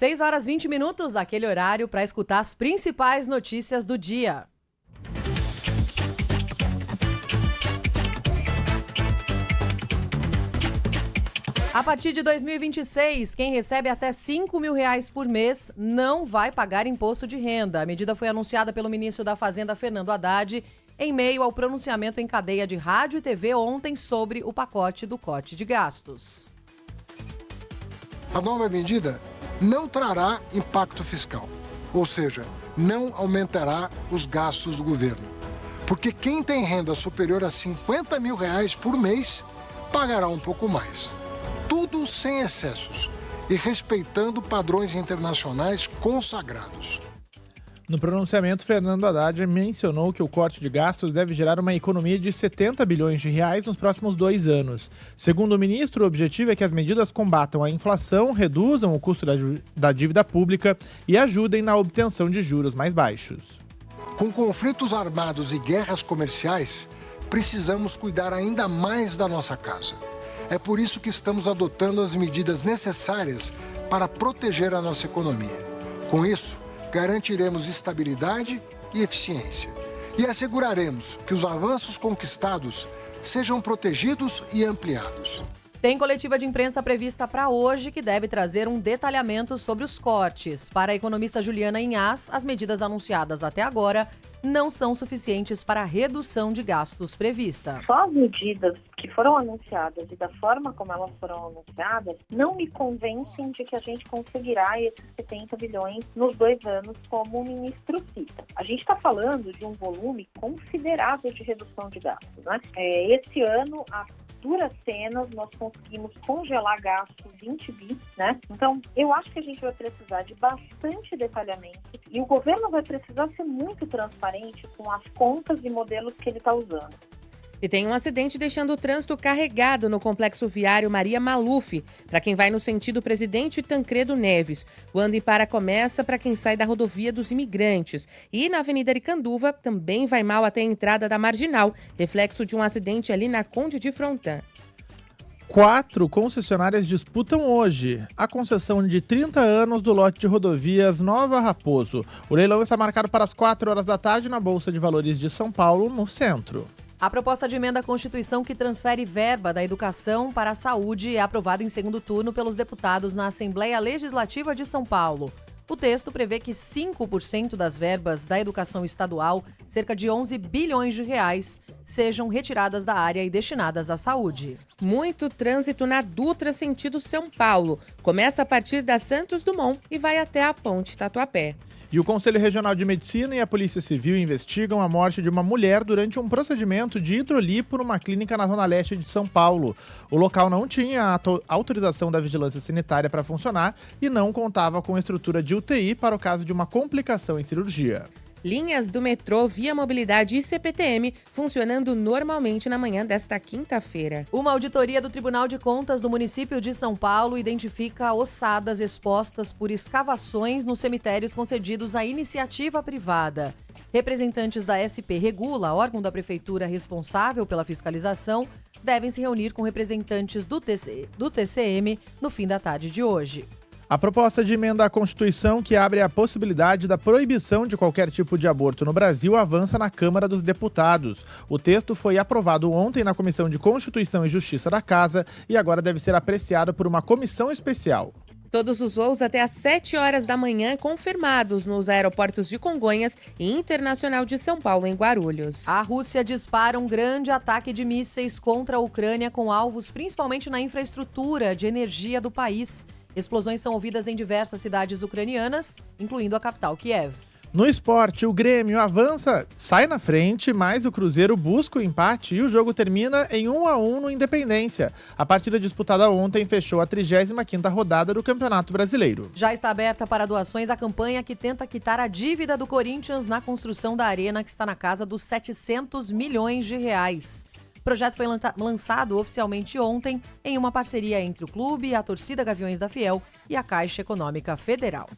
6h20, aquele horário para escutar as principais notícias do dia. A partir de 2026, quem recebe até R$5 mil por mês não vai pagar imposto de renda. A medida foi anunciada pelo ministro da Fazenda, Fernando Haddad, em meio ao pronunciamento em cadeia de rádio e TV ontem sobre o pacote do corte de gastos. A nova medida não trará impacto fiscal, ou seja, não aumentará os gastos do governo. Porque quem tem renda superior a R$50 mil por mês pagará um pouco mais. Tudo sem excessos e respeitando padrões internacionais consagrados. No pronunciamento, Fernando Haddad mencionou que o corte de gastos deve gerar uma economia de R$70 bilhões nos próximos 2 anos. Segundo o ministro, o objetivo é que as medidas combatam a inflação, reduzam o custo da dívida pública e ajudem na obtenção de juros mais baixos. Com conflitos armados e guerras comerciais, precisamos cuidar ainda mais da nossa casa. É por isso que estamos adotando as medidas necessárias para proteger a nossa economia. Com isso, garantiremos estabilidade e eficiência. E asseguraremos que os avanços conquistados sejam protegidos e ampliados. Tem coletiva de imprensa prevista para hoje que deve trazer um detalhamento sobre os cortes. Para a economista Juliana Inhas, as medidas anunciadas até agora não são suficientes para a redução de gastos prevista. Só as medidas que foram anunciadas e da forma como elas foram anunciadas não me convencem de que a gente conseguirá esses 70 bilhões nos 2 anos, como o ministro cita. A gente está falando de um volume considerável de redução de gastos, né? Esse ano, a duras cenas, nós conseguimos congelar gastos 20 bi, né? Então, eu acho que a gente vai precisar de bastante detalhamento e o governo vai precisar ser muito transparente com as contas e modelos que ele está usando. E tem um acidente deixando o trânsito carregado no complexo viário Maria Maluf, para quem vai no sentido Presidente Tancredo Neves. O anda e para começa para quem sai da rodovia dos Imigrantes. E na Avenida Aricanduva também vai mal até a entrada da Marginal, reflexo de um acidente ali na Conde de Frontan. 4 concessionárias disputam hoje a concessão de 30 anos do lote de rodovias Nova Raposo. O leilão está marcado para as 4 horas da tarde na Bolsa de Valores de São Paulo, no centro. A proposta de emenda à Constituição que transfere verba da educação para a saúde é aprovada em segundo turno pelos deputados na Assembleia Legislativa de São Paulo. O texto prevê que 5% das verbas da educação estadual, cerca de R$11 bilhões, sejam retiradas da área e destinadas à saúde. Muito trânsito na Dutra sentido São Paulo. Começa a partir da Santos Dumont e vai até a Ponte Tatuapé. E o Conselho Regional de Medicina e a Polícia Civil investigam a morte de uma mulher durante um procedimento de hidrolipo numa clínica na Zona Leste de São Paulo. O local não tinha a autorização da vigilância sanitária para funcionar e não contava com estrutura de UTI para o caso de uma complicação em cirurgia. Linhas do metrô Via Mobilidade e CPTM funcionando normalmente na manhã desta quinta-feira. Uma auditoria do Tribunal de Contas do município de São Paulo identifica ossadas expostas por escavações nos cemitérios concedidos à iniciativa privada. Representantes da SP Regula, órgão da prefeitura responsável pela fiscalização, devem se reunir com representantes do TCM no fim da tarde de hoje. A proposta de emenda à Constituição que abre a possibilidade da proibição de qualquer tipo de aborto no Brasil avança na Câmara dos Deputados. O texto foi aprovado ontem na Comissão de Constituição e Justiça da Casa e agora deve ser apreciado por uma comissão especial. Todos os voos até às 7 horas da manhã confirmados nos aeroportos de Congonhas e Internacional de São Paulo, em Guarulhos. A Rússia dispara um grande ataque de mísseis contra a Ucrânia com alvos principalmente na infraestrutura de energia do país. Explosões são ouvidas em diversas cidades ucranianas, incluindo a capital Kiev. No esporte, o Grêmio avança, sai na frente, mas o Cruzeiro busca o empate e o jogo termina em 1-1 no Independência. A partida disputada ontem fechou a 35ª rodada do Campeonato Brasileiro. Já está aberta para doações a campanha que tenta quitar a dívida do Corinthians na construção da arena, que está na casa dos R$700 milhões. O projeto foi lançado oficialmente ontem em uma parceria entre o clube, a torcida Gaviões da Fiel e a Caixa Econômica Federal.